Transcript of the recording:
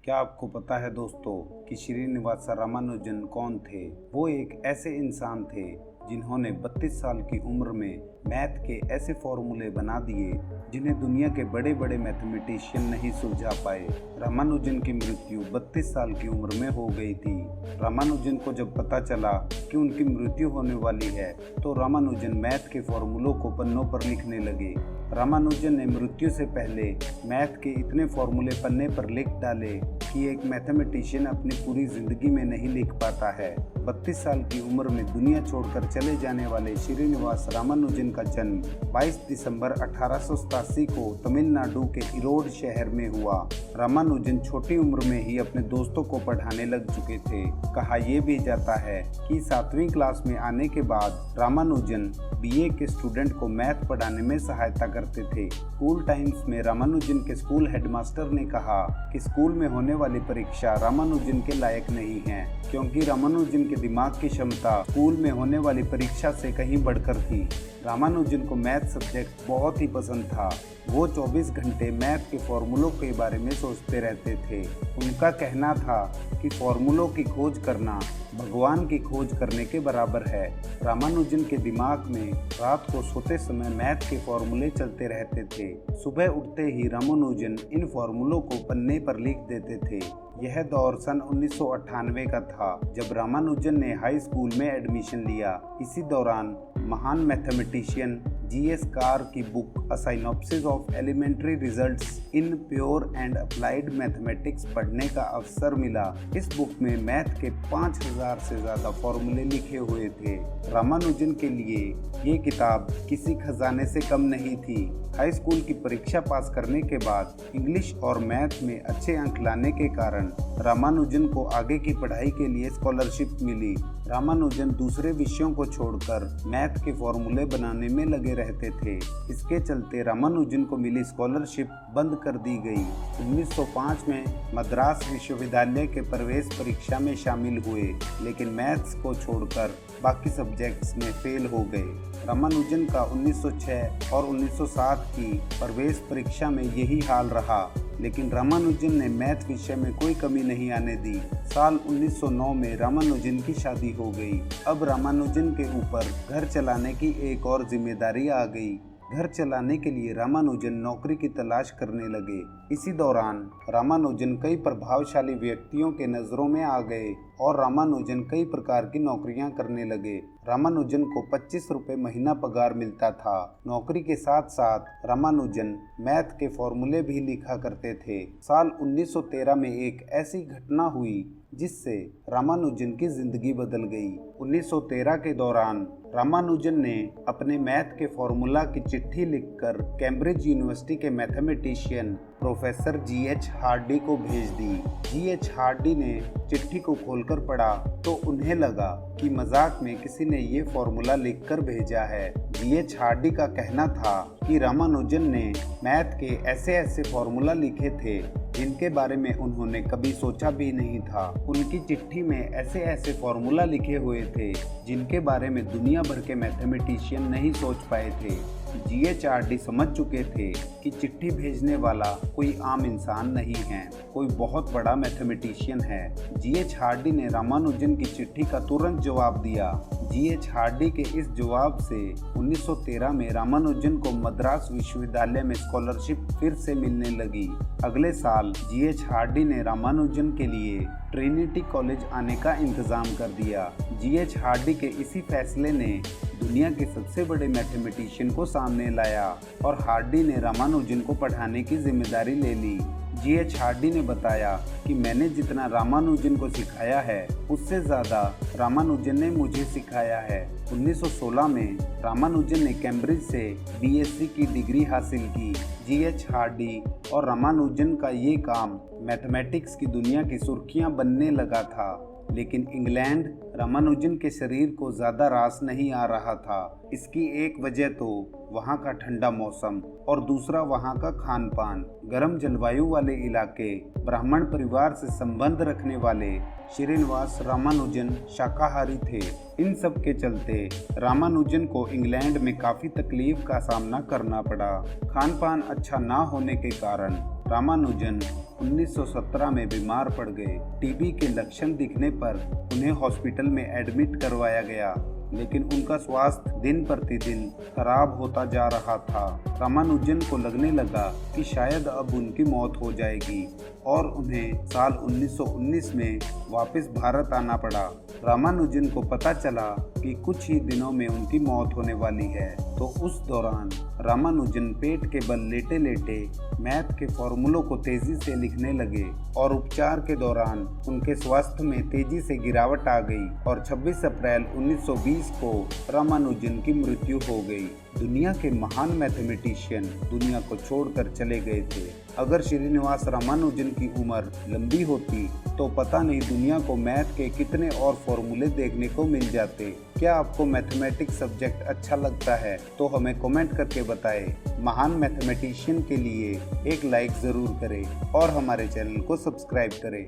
क्या आपको पता है दोस्तों कि श्रीनिवास रामानुजन कौन थे? वो एक ऐसे इंसान थे जिन्होंने 32 साल की उम्र में मैथ के ऐसे फॉर्मूले बना दिए जिन्हें दुनिया के बड़े बड़े मैथमेटिशियन नहीं सुलझा पाए। रामानुजन की मृत्यु 32 साल की उम्र में हो गई थी। रामानुजन को जब पता चला कि उनकी मृत्यु होने वाली है तो रामानुजन मैथ के फॉर्मूलों को पन्नों पर लिखने लगे। रामानुजन ने मृत्यु से पहले मैथ के इतने फॉर्मूले पन्ने पर लिख डाले कि एक मैथमेटिशियन अपनी पूरी जिंदगी में नहीं लिख पाता है। 32 साल की उम्र में दुनिया छोड़कर चले जाने वाले श्रीनिवास रामानुजन का जन्म 22 दिसंबर 1887 को तमिलनाडु के इरोड शहर में हुआ। रामानुजन छोटी उम्र में ही अपने दोस्तों को पढ़ाने लग चुके थे। कहा यह भी जाता है कि 7वीं क्लास में आने के बाद रामानुजन बीए के स्टूडेंट को मैथ पढ़ाने में सहायता करते थे। स्कूल टाइम्स में रामानुजन के स्कूल हेडमास्टर ने कहा कि स्कूल में होने वाली परीक्षा रामानुजन के लायक नहीं है, क्योंकि रामानुजन के दिमाग की क्षमता स्कूल में होने वाली परीक्षा से कहीं बढ़कर थी। रामानुजन को मैथ सब्जेक्ट बहुत ही पसंद था। वो 24 घंटे मैथ के फॉर्मूलों के बारे में सोचते रहते थे। उनका कहना था कि फॉर्मूलों की खोज करना भगवान की खोज करने के बराबर है। रामानुजन के दिमाग में रात को सोते समय मैथ के फॉर्मूले चलते रहते थे। सुबह उठते ही रामानुजन इन फॉर्मूलों को पन्ने पर लिख देते थे। यह दौर सन 1998 का था जब रामानुजन ने हाई स्कूल में एडमिशन लिया। इसी दौरान महान मैथमेटिशियन जीएस कार की book a synopsis of elementary results in pure and applied mathematics पढ़ने का अवसर मिला। इस बुक में मैथ के 5000 से ज़्यादा फॉर्मूले लिखे हुए थे। रामानुजन के लिए ये किताब किसी खजाने से कम नहीं थी। हाई स्कूल की परीक्षा पास करने के बाद इंग्लिश और मैथ में अच्छे अंक लाने के कारण रामानुजन को आगे की पढ़ाई के लिए स्कॉलरशिप मिली। रामानुजन दूसरे विषयों को छोड़कर मैथ के फॉर्मूले बनाने में लगे रहते थे। इसके चलते रामानुजन को मिली स्कॉलरशिप बंद कर दी गई। 1905 में मद्रास विश्वविद्यालय के प्रवेश परीक्षा में शामिल हुए, लेकिन मैथ्स को छोड़कर बाकी सब्जेक्ट्स में फेल हो गए। रामानुजन का 1906 और 1907 की प्रवेश परीक्षा में यही हाल रहा, लेकिन रामानुजन ने मैथ विषय में कोई कमी नहीं आने दी। साल 1909 में रामानुजन की शादी हो गई। अब रामानुजन के ऊपर घर चलाने की एक और जिम्मेदारी आ गई। घर चलाने के लिए रामानुजन नौकरी की तलाश करने लगे। इसी दौरान रामानुजन कई प्रभावशाली व्यक्तियों के नज़रों में आ गए और रामानुजन कई प्रकार की नौकरियां करने लगे। रामानुजन को 25 रुपये महीना पगार मिलता था। नौकरी के साथ साथ रामानुजन मैथ के फॉर्मूले भी लिखा करते थे। साल 1913 में एक ऐसी घटना हुई जिससे रामानुजन की जिंदगी बदल गई। 1913 के दौरान रामानुजन ने अपने मैथ के फॉर्मूला की चिट्ठी लिखकर कैम्ब्रिज यूनिवर्सिटी के मैथमेटिशियन प्रोफेसर जीएच हार्डी को भेज दी। जीएच हार्डी ने चिट्ठी को खोलकर पढ़ा तो उन्हें लगा कि मजाक में किसी ने ये फॉर्मूला लिखकर भेजा है। जीएच हार्डी का कहना था कि रामानुजन ने मैथ के ऐसे ऐसे फॉर्मूला लिखे थे जिनके बारे में उन्होंने कभी सोचा भी नहीं था। उनकी चिट्ठी में ऐसे ऐसे फॉर्मूला लिखे हुए थे जिनके बारे में दुनिया भर के मैथमेटिशियन नहीं सोच पाए थे। जीएचआरडी समझ चुके थे कि चिट्ठी भेजने वाला कोई आम इंसान नहीं है, कोई बहुत बड़ा मैथमेटिशियन है। जीएच हार्डी ने रामानुजन की चिट्ठी का तुरंत जवाब दिया। जीएच हार्डी के इस जवाब से 1913 में रामानुजन को मद्रास विश्वविद्यालय में स्कॉलरशिप फिर से मिलने लगी। अगले साल जीएच हार्डी ने रामानुजन के लिए ट्रिनिटी कॉलेज आने का इंतजाम कर दिया। जीएच हार्डी के इसी फैसले ने दुनिया के सबसे बड़े मैथमेटिशियन को सामने लाया और हार्डी ने रामानुजन को पढ़ाने की जिम्मेदारी ले ली। जीएच हार्डी ने बताया कि मैंने जितना रामानुजन को सिखाया है उससे ज़्यादा रामानुजन ने मुझे सिखाया है। 1916 में रामानुजन ने कैम्ब्रिज से बीएससी की डिग्री हासिल की। जीएच हार्डी और रामानुजन का ये काम मैथमेटिक्स की दुनिया की सुर्खियां बनने लगा था, लेकिन इंग्लैंड रामानुजन के शरीर को ज़्यादा रास नहीं आ रहा था। इसकी एक वजह तो वहाँ का ठंडा मौसम और दूसरा वहाँ का खान पान। गर्म जलवायु वाले इलाके, ब्राह्मण परिवार से संबंध रखने वाले श्रीनिवास रामानुजन शाकाहारी थे। इन सब के चलते रामानुजन को इंग्लैंड में काफ़ी तकलीफ का सामना करना पड़ा। खान पान अच्छा ना होने के कारण रामानुजन 1917 में बीमार पड़ गए। टीबी के लक्षण दिखने पर उन्हें हॉस्पिटल में एडमिट करवाया गया, लेकिन उनका स्वास्थ्य दिन प्रतिदिन खराब होता जा रहा था। रामानुजन को लगने लगा कि शायद अब उनकी मौत हो जाएगी और उन्हें साल 1919 में वापस भारत आना पड़ा। रामानुजन को पता चला कि कुछ ही दिनों में उनकी मौत होने वाली है, तो उस दौरान रामानुजन पेट के बल लेटे लेटे मैथ के फॉर्मूलों को तेजी से लिखने लगे और उपचार के दौरान उनके स्वास्थ्य में तेजी से गिरावट आ गई और 26 अप्रैल 1920 को रामानुजन की मृत्यु हो गई। दुनिया के महान मैथमेटिशियन दुनिया को छोड़कर चले गए थे। अगर श्रीनिवास रामानुजन की उम्र लंबी होती तो पता नहीं दुनिया को मैथ के कितने और फॉर्मूले देखने को मिल जाते। क्या आपको मैथमेटिक्स सब्जेक्ट अच्छा लगता है तो हमें कमेंट करके बताएं। महान मैथमेटिशियन के लिए एक लाइक ज़रूर करें और हमारे चैनल को सब्सक्राइब करें।